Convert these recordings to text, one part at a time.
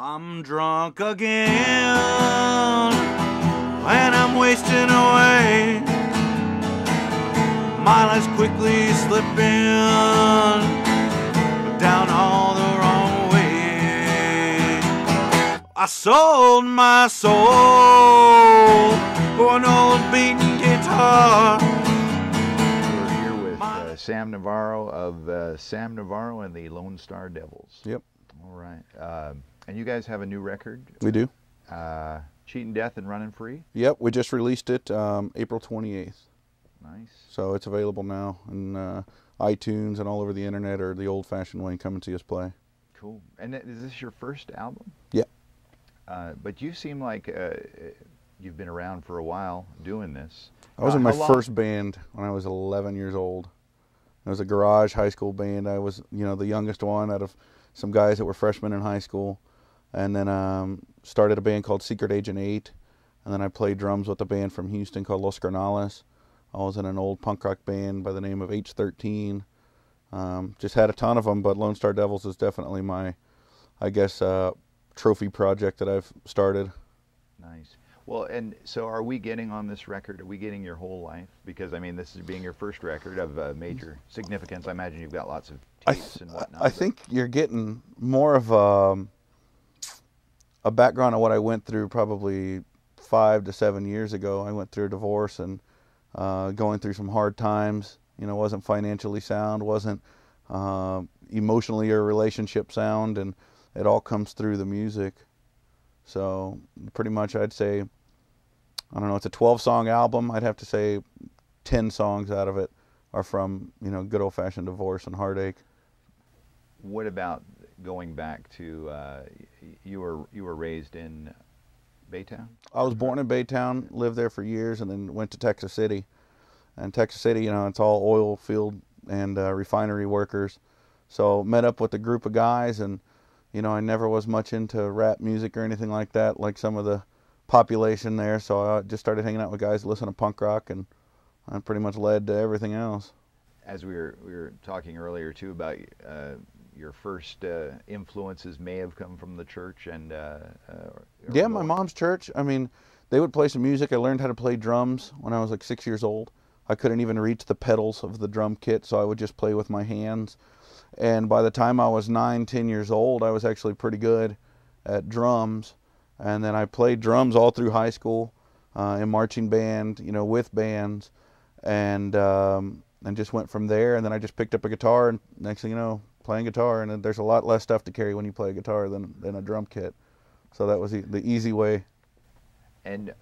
I'm drunk again, and I'm wasting away. My life's quickly slipping down all the wrong way. I sold my soul for an old beaten guitar. We're here with Sam Navarro of Sam Navarro and the Lone Star Devils. Yep. All right. And you guys have a new record? We do. Cheating Death and Running Free? Yep, we just released it April 28th. Nice. So it's available now in iTunes and all over the internet, or the old-fashioned way. Come and see us play. Cool. And is this your first album? Yeah. But you seem like you've been around for a while doing this. I was in my first band when I was 11 years old. It was a garage high school band. I was, the youngest one out of some guys that were freshmen in high school. And then started a band called Secret Agent 8. And then I played drums with a band from Houston called Los Carnales. I was in an old punk rock band by the name of H13. Just had a ton of them, but Lone Star Devils is definitely my, I guess, trophy project that I've started. Nice. Well, and so are we getting on this record? Are we getting your whole life? Because, I mean, this is being your first record of major significance. I imagine you've got lots of tapes and whatnot. I think you're getting more of a background of what I went through probably 5 to 7 years ago. I went through a divorce and going through some hard times. Wasn't financially sound, wasn't emotionally or relationship sound, and it all comes through the music. So pretty much I'd say, I don't know, it's a 12-song album. I'd have to say 10 songs out of it are from, good old-fashioned divorce and heartache. What about going back to, you were raised in Baytown? I was born in Baytown, lived there for years, and then went to Texas City. And Texas City, it's all oil field and refinery workers. So met up with a group of guys, and I never was much into rap music or anything like that, like some of the population there. So I just started hanging out with guys that listen to punk rock, and I pretty much led to everything else. As we were talking earlier too about your first influences may have come from the church and yeah, my mom's church. I mean, they would play some music. I learned how to play drums when I was like 6 years old. I couldn't even reach the pedals of the drum kit, so I would just play with my hands. And by the time I was 9, 10 years old, I was actually pretty good at drums. And then I played drums all through high school, in marching band, with bands, and just went from there. And then I just picked up a guitar, and next thing you know, playing guitar. And there's a lot less stuff to carry when you play a guitar than a drum kit. So that was the easy way. And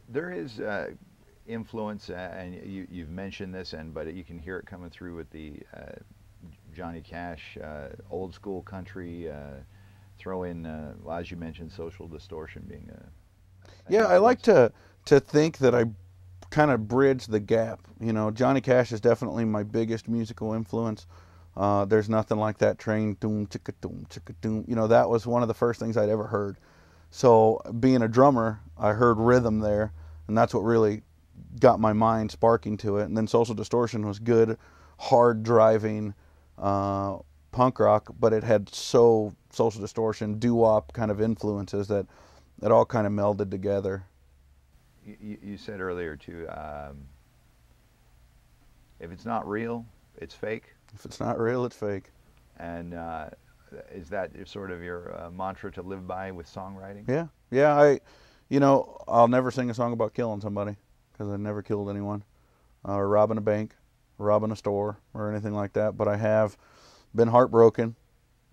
there is influence, and you've mentioned this, but you can hear it coming through with the Johnny Cash, old school country, throw in, well, as you mentioned, Social Distortion being a yeah, I like to think that I kind of bridge the gap. Johnny Cash is definitely my biggest musical influence. There's nothing like that train, doom, chicka doom, chicka doom. That was one of the first things I'd ever heard. So being a drummer, I heard rhythm there, and that's what really got my mind sparking to it. And then Social Distortion was good, hard driving punk rock, but it had Social Distortion, doo-wop kind of influences that it all kind of melded together. You said earlier too, if it's not real, it's fake. If it's not real, it's fake. And is that sort of your mantra to live by with songwriting? Yeah. I'll never sing a song about killing somebody, because I never killed anyone, or robbing a bank, robbing a store, or anything like that. But I have been heartbroken.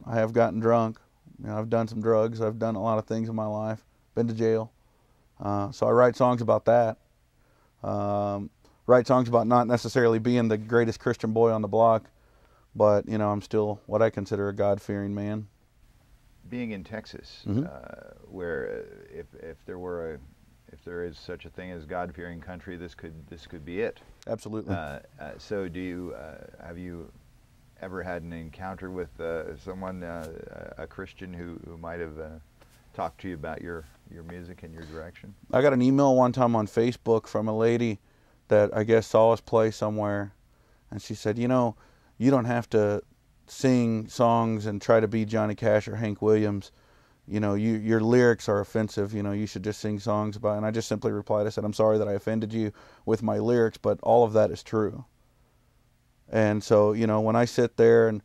I have gotten drunk. I've done some drugs. I've done a lot of things in my life. Been to jail. So I write songs about that. Write songs about not necessarily being the greatest Christian boy on the block, but I'm still what I consider a God-fearing man. Being in Texas, where if there is such a thing as God-fearing country, this could be it. Absolutely. So have you ever had an encounter with someone, a Christian who might have talked to you about your music and your direction? I got an email one time on Facebook from a lady that I guess saw us play somewhere, and she said, you don't have to sing songs and try to be Johnny Cash or Hank Williams. you know, your lyrics are offensive, you know, you should just sing songs about it. And I just simply replied, I said, I'm sorry that I offended you with my lyrics, but all of that is true. And so, you know, when I sit there and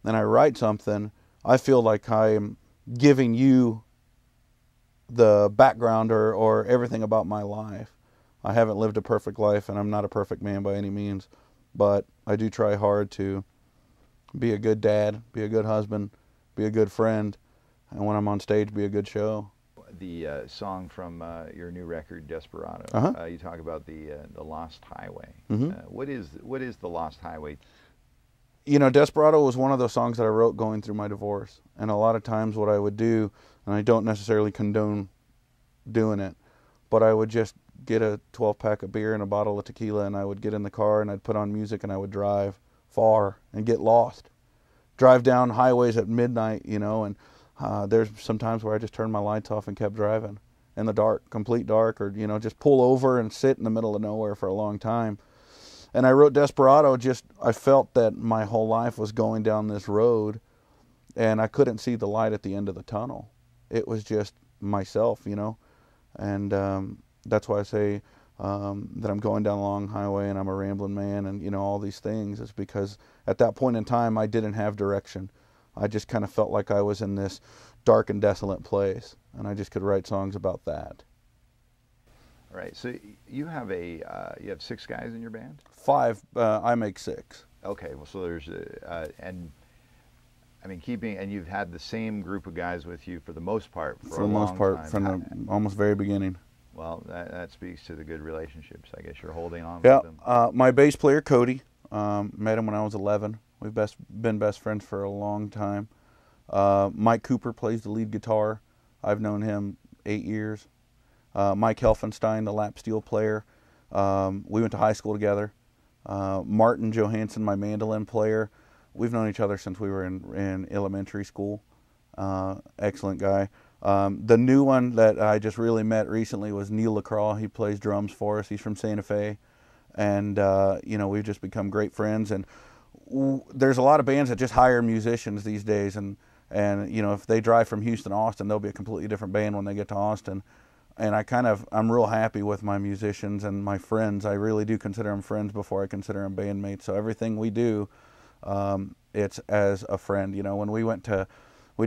I write something, I feel like I'm giving you the background or everything about my life. I haven't lived a perfect life, and I'm not a perfect man by any means, but I do try hard to be a good dad, be a good husband, be a good friend, and when I'm on stage, be a good show. The song from your new record, Desperado, you talk about the Lost Highway. What is the Lost Highway? You know, Desperado was one of those songs that I wrote going through my divorce. And a lot of times what I would do, and I don't necessarily condone doing it, but I would just get a 12-pack of beer and a bottle of tequila, and I would get in the car and I'd put on music and I would drive far and get lost. Drive down highways at midnight, you know, and there's some times where I just turned my lights off and kept driving in the dark, complete dark, or, you know, just pull over and sit in the middle of nowhere for a long time. And I wrote Desperado, I felt that my whole life was going down this road and I couldn't see the light at the end of the tunnel. It was just myself, you know, and that's why I say that I'm going down a long highway and I'm a rambling man and, you know, all these things is because at that point in time I didn't have direction. I just kind of felt like I was in this dark and desolate place, and I just could write songs about that. All right, so you have you have 6 guys in your band? 5, I make 6. Okay, well, so there's and I mean and you've had the same group of guys with you for the most part for a long time. From the almost very beginning. Well, that speaks to the good relationships I guess you're holding on with them. My bass player Cody, met him when I was 11. We've been best friends for a long time. Mike Cooper plays the lead guitar. I've known him 8 years. Mike Helfenstein, the lap steel player. We went to high school together. Martin Johansson, my mandolin player. We've known each other since we were in elementary school. Excellent guy. The new one that I just really met recently was Neil LaCroix. He plays drums for us. He's from Santa Fe. And, you know, we've just become great friends. And there's a lot of bands that just hire musicians these days. And you know, if they drive from Houston to Austin, they'll be a completely different band when they get to Austin. And I'm real happy with my musicians and my friends. I really do consider them friends before I consider them bandmates. So everything we do, it's as a friend. You know, when we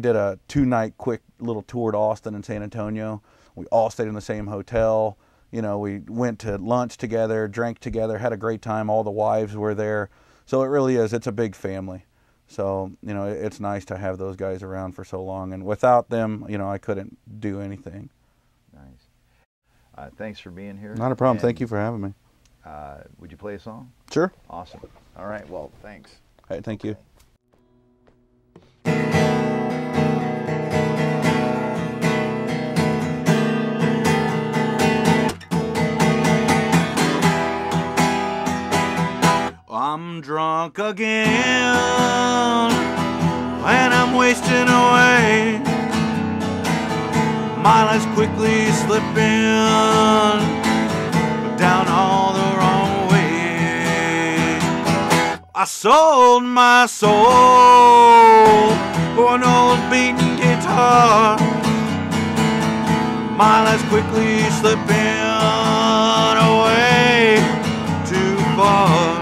did a 2-night quick little tour to Austin and San Antonio. We all stayed in the same hotel. You know, we went to lunch together, drank together, had a great time. All the wives were there. So it really is. It's a big family. So, you know, it's nice to have those guys around for so long. And without them, you know, I couldn't do anything. Nice. Thanks for being here. Not a problem. Thank you for having me. Would you play a song? Sure. Awesome. All right. Well, thanks. All right. Thank you. I'm drunk again, and I'm wasting away. My life's quickly slipping down all the wrong way. I sold my soul for an old beaten guitar. My life's quickly slipping away too far.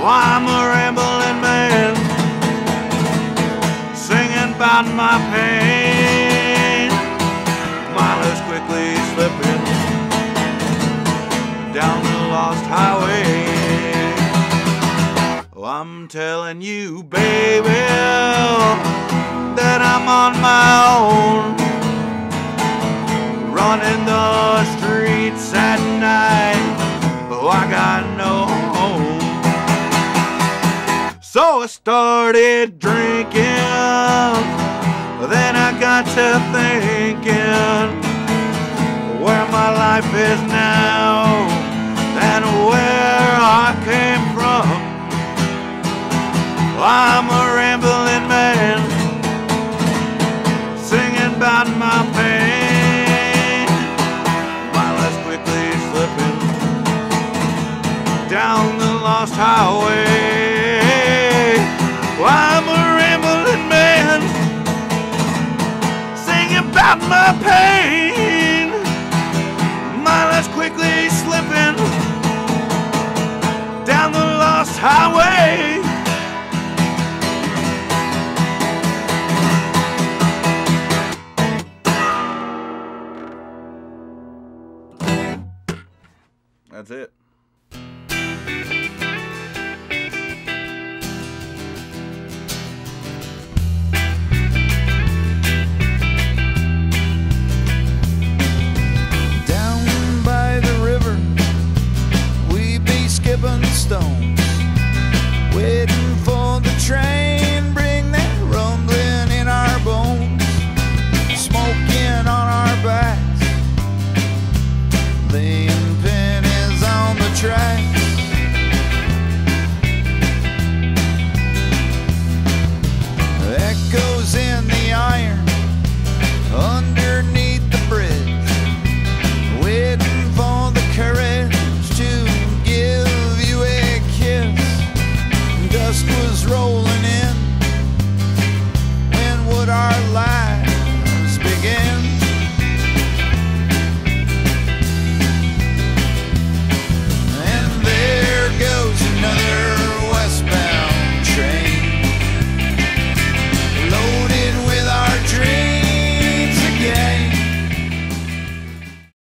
I'm a rambling man, singing about my pain. My life's quickly slipping down the lost highway. I'm telling you, baby, that I'm on my own, running the streets at night. Oh, I got no home. So I started drinking, then I got to thinking where my life is now and where I came from. I'm a rambling man, singing about my pain. My life's quickly slipping down the lost highway. I'm a rambling man, out my pain. My life's quickly slipping down the lost highway. That's it.